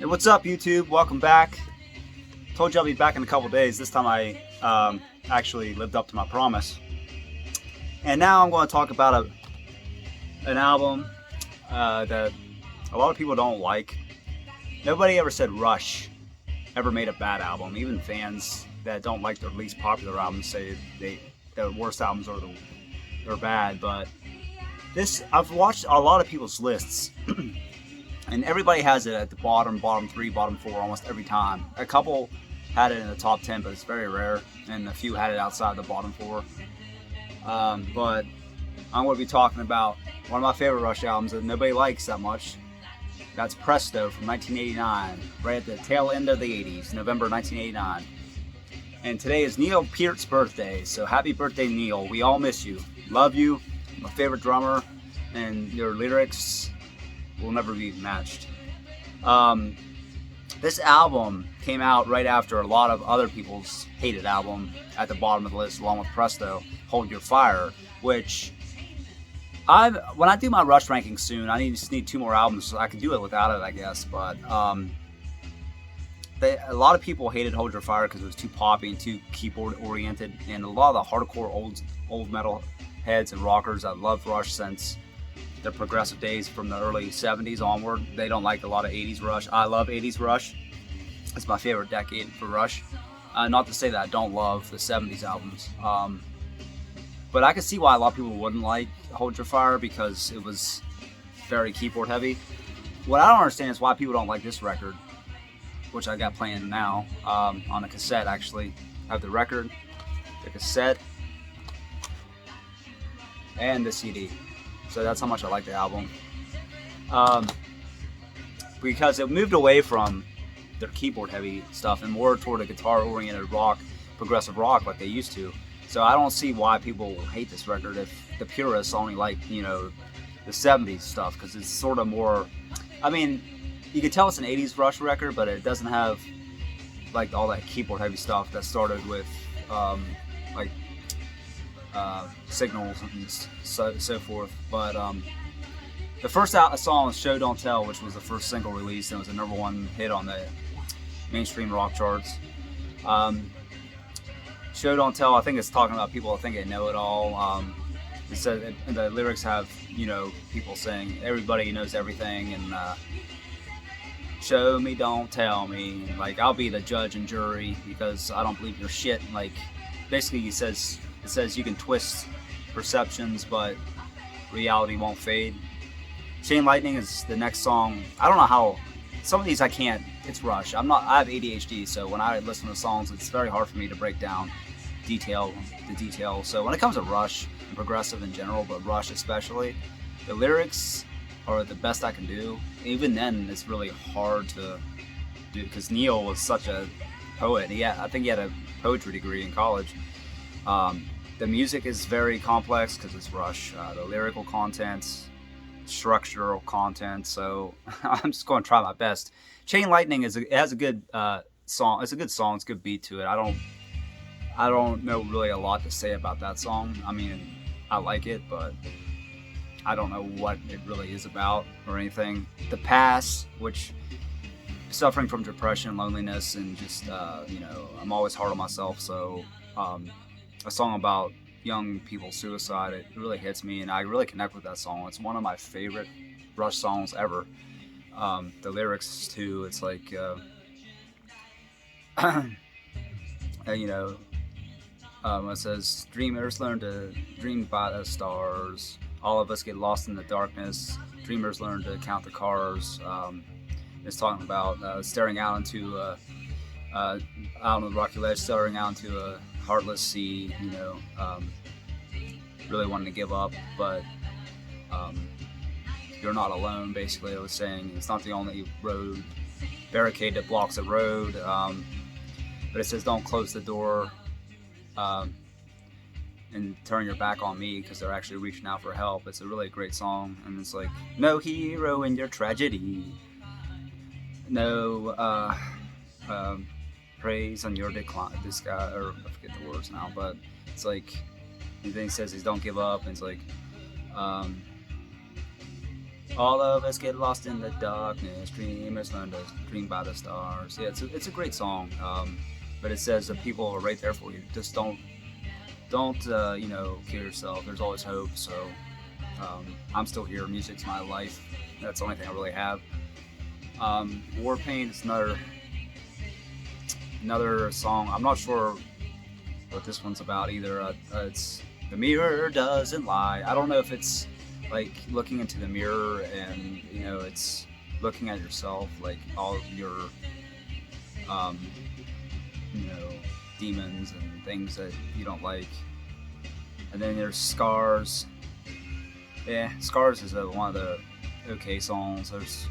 Hey, what's up, YouTube? Welcome back. Told you I'll be back in a couple days. This time I actually lived up to my promise. And now I'm going to talk about an album that a lot of people don't like. Nobody ever said Rush ever made a bad album. Even fans that don't like their least popular albums say their worst albums are bad. But I've watched a lot of people's lists. And everybody has it at the bottom 3, bottom 4 almost every time. A couple had it in the top 10, but it's very rare. And a few had it outside the bottom 4. But I'm going to be talking about one of my favorite Rush albums that nobody likes that much. That's Presto from 1989, right at the tail end of the 80s, November 1989. And today is Neil Peart's birthday, so happy birthday, Neil. We all miss you. Love you. My favorite drummer, and your lyrics will never be matched. This album came out right after a lot of other people's hated album at the bottom of the list, along with Presto, Hold Your Fire, which when I do my Rush ranking soon, I just need 2 more albums, so I can do it without it, I guess. But a lot of people hated Hold Your Fire because it was too poppy and too keyboard oriented, and a lot of the hardcore old metal heads and rockers that love Rush since their progressive days from the early 70s onward, they don't like a lot of 80s Rush. I love 80s Rush. It's my favorite decade for Rush. Not to say that I don't love the 70s albums. But I can see why a lot of people wouldn't like Hold Your Fire because it was very keyboard heavy. What I don't understand is why people don't like this record, which I got playing now on a cassette actually. I have the record, the cassette, and the CD. So that's how much I like the album. Because it moved away from their keyboard heavy stuff and more toward a guitar oriented rock, progressive rock like they used to. So I don't see why people hate this record if the purists only like, the 70s stuff, because it's sort of more, I mean, you can tell it's an 80s Rush record, but it doesn't have like all that keyboard heavy stuff that started with Signals and so forth. But the first song was Show Don't Tell, which was the first single released and was a #1 hit on the mainstream rock charts. Show Don't Tell, I think it's talking about people that think they know it all. It said, and the lyrics have, people saying everybody knows everything, and show me, don't tell me, like I'll be the judge and jury because I don't believe your shit. Like basically it says you can twist perceptions, but reality won't fade. Chain Lightning is the next song. I don't know how, some of these I can't, it's Rush. I have ADHD, so when I listen to songs, it's very hard for me to break down the detail. So when it comes to Rush and progressive in general, but Rush especially, the lyrics are the best I can do. Even then, it's really hard to do because Neil was such a poet. I think he had a poetry degree in college. The music is very complex because it's Rush. The lyrical content, structural content. So I'm just going to try my best. Chain Lightning has a good song. It's a good song. It's a good beat to it. I don't know really a lot to say about that song. I mean, I like it, but I don't know what it really is about or anything. The Past, which suffering from depression, loneliness, and just I'm always hard on myself. So a song about young people's suicide, it really hits me, and I really connect with that song. It's one of my favorite Rush songs ever. The lyrics too, it's like it says dreamers learn to dream by the stars, all of us get lost in the darkness, dreamers learn to count the cars. It's talking about staring out into out on the rocky ledge, staring out into a heartless sea, really wanting to give up, but you're not alone. Basically, it was saying it's not the only barricade that blocks the road, but it says don't close the door and turn your back on me because they're actually reaching out for help. It's a really great song, and it's like no hero in your tragedy, no praise on your decline. This guy, or I forget the words now, but it's like, and then he says don't give up, and it's like All of us get lost in the darkness. Dreamers learn to dream by the stars. Yeah, it's a great song. But it says that people are right there for you. Just don't kill yourself. There's always hope. So I'm still here. Music's my life. That's the only thing I really have. War Paint is another song. I'm not sure what this one's about either. It's The Mirror Doesn't Lie. I don't know if it's like looking into the mirror and it's looking at yourself, like all of your demons and things that you don't like. And then there's Scars. Yeah, Scars is one of the okay songs. There's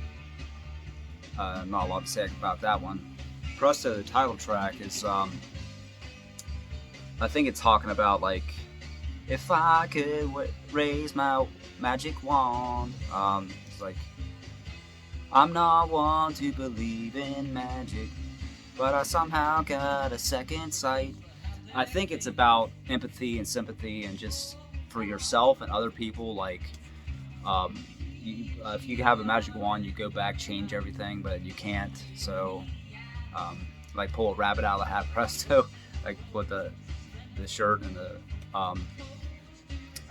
not a lot to say about that one. Presto, the title track, is I think it's talking about like, if I could raise my magic wand. It's like, I'm not one to believe in magic, but I somehow got a second sight. I think it's about empathy and sympathy and just for yourself and other people. Like, if you have a magic wand, you go back, change everything, but you can't. So, like, pull a rabbit out of the hat, Presto, like what the shirt and the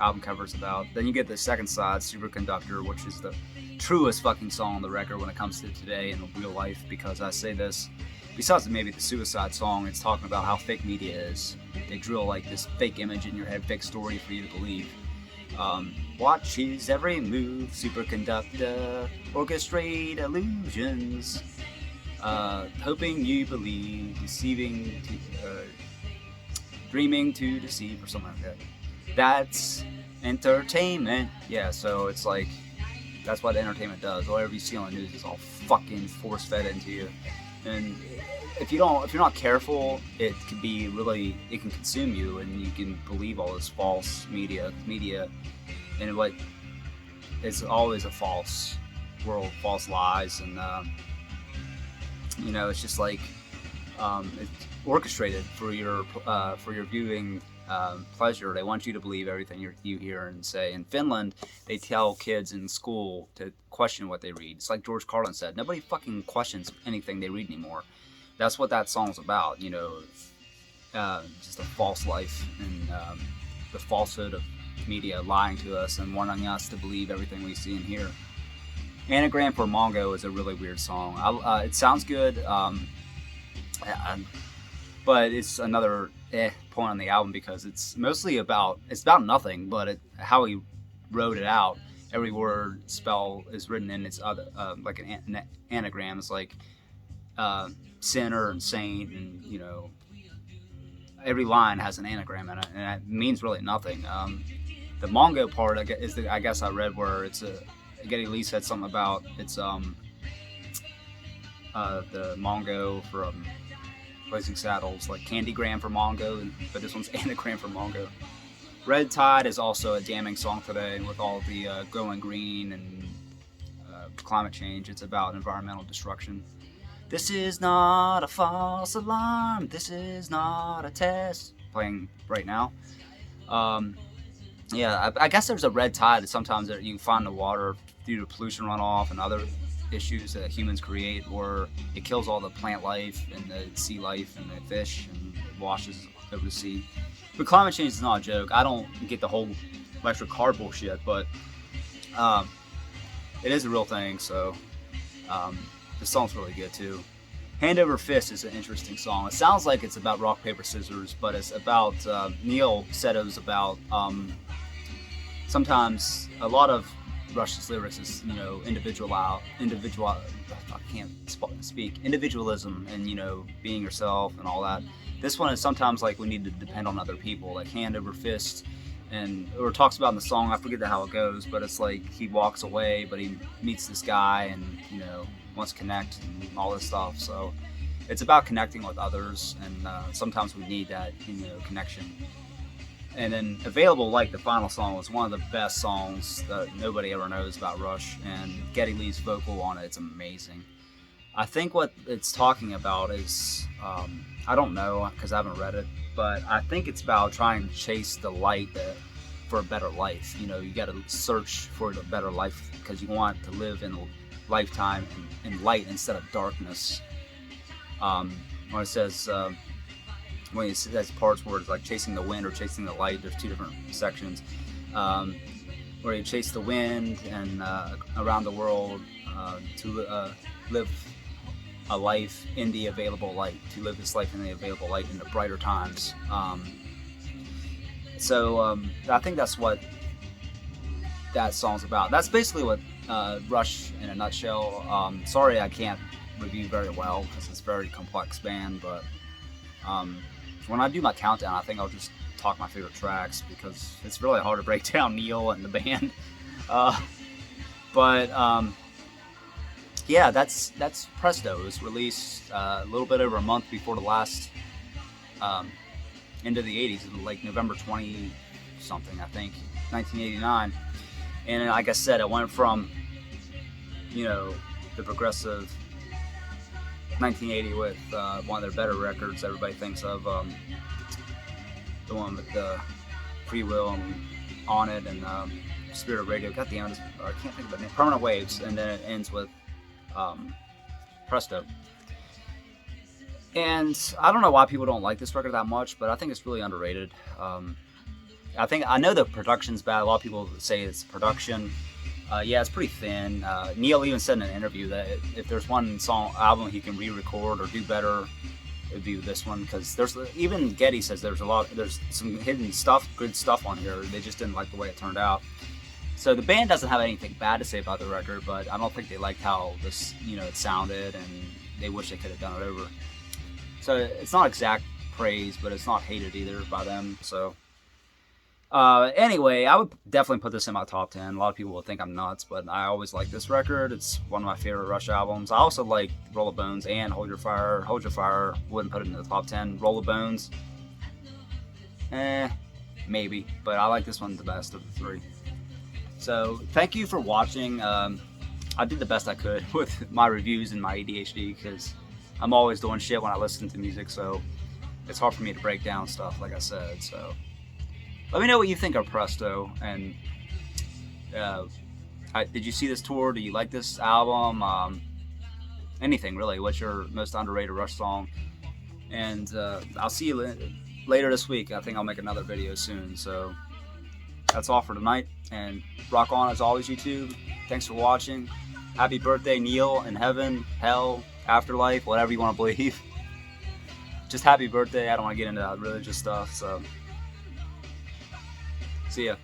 album cover's about. Then you get the second side, Superconductor, which is the truest fucking song on the record when it comes to today and real life, because I say this, besides maybe the Suicide song, it's talking about how fake media is. They drill like this fake image in your head, fake story for you to believe. Watch his every move, superconductor, orchestrate illusions, hoping you believe, dreaming to deceive, or something like that. That's entertainment. Yeah, so it's like, that's what entertainment does. Whatever you see on the news is all fucking force fed into you. And if you're not careful, it can consume you, and you can believe all this false media, and what is always a false world, false lies, and it's just like it's orchestrated for your viewing pleasure. They want you to believe everything you hear and say. In Finland, they tell kids in school to question what they read. It's like George Carlin said, nobody fucking questions anything they read anymore. That's what that song's about, just a false life and the falsehood of media lying to us and wanting us to believe everything we see and hear. Anagram for Mongo is a really weird song. It sounds good, but it's another point on the album because it's about nothing, but how he wrote it out. Every word spell is written in its other, like an anagram. It's like sinner and saint, and every line has an anagram in it, and it means really nothing. The Mongo part, I guess I read where it's Geddy Lee said something about it's the Mongo from Blazing Saddles, like Candygram for Mongo, but this one's anagram for Mongo. Red Tide is also a damning song today with all the going green and climate change. It's about environmental destruction. This is not a false alarm. This is not a test. Playing right now. I guess there's a red tide. Sometimes you find the water due to pollution runoff and other issues that humans create, or it kills all the plant life and the sea life and the fish, and it washes over the sea. But climate change is not a joke. I don't get the whole electric car bullshit, but it is a real thing. So the song's really good too. Hand Over Fist is an interesting song. It sounds like it's about rock, paper, scissors, but it's about, Neil said it was about, sometimes a lot of Rush's lyrics is, individualism and, being yourself and all that. This one is sometimes like we need to depend on other people, like hand over fist, or talks about in the song, I forget how it goes, but it's like he walks away, but he meets this guy and, wants to connect and all this stuff. So it's about connecting with others, and sometimes we need that, connection. And then Available Light, the final song, was one of the best songs that nobody ever knows about Rush, and Geddy Lee's vocal on it, it's amazing. I think what it's talking about is, I don't know because I haven't read it, but I think it's about trying to chase the light that for a better life. You know, you got to search for a better life because you want to live in a lifetime in light instead of darkness. When it says when it says parts where it's like chasing the wind or chasing the light, there's two different sections where you chase the wind and around the world to live a life in the available light, to live this life in the available light in the brighter times. So I think that's what that song's about. That's basically what Rush in a nutshell. Sorry I can't review very well because it's a very complex band, but when I do my countdown, I think I'll just talk my favorite tracks because it's really hard to break down Neil and the band. Yeah, that's Presto. It was released a little bit over a month before the last end of the 80s, like November 20 something, I think, 1989. And like I said, it went from, you know, the progressive 1980 with one of their better records everybody thinks of, the one with the Free Will and On It and Spirit of Radio. God damn it, I can't think of the name. Permanent Waves, and then it ends with Presto. And I don't know why people don't like this record that much, but I think it's really underrated. I know the production's bad. A lot of people say it's production. Yeah, it's pretty thin. Neil even said in an interview that if there's one album he can re-record or do better, it'd be this one, because even Getty says there's some hidden stuff, good stuff on here. They just didn't like the way it turned out. So the band doesn't have anything bad to say about the record, but I don't think they liked how this, you know, it sounded, and they wish they could have done it over. So it's not exact praise, but it's not hated either by them. So anyway, I would definitely put this in my top 10. A lot of people will think I'm nuts, but I always like this record. It's one of my favorite Rush albums. I also like Roll of Bones and Hold Your Fire. Hold Your Fire, wouldn't put it in the top 10. Roll of Bones, maybe, but I like this one the best of the three. So thank you for watching. I did the best I could with my reviews and my ADHD because I'm always doing shit when I listen to music, so it's hard for me to break down stuff, like I said. So let me know what you think of Presto, and did you see this tour? Do you like this album? Anything really. What's your most underrated Rush song? And I'll see you later this week. I think I'll make another video soon. So that's all for tonight, and rock on as always, YouTube. Thanks for watching. Happy birthday, Neil, in heaven, hell, afterlife, whatever you want to believe. Just happy birthday. I don't want to get into that religious stuff, so see ya.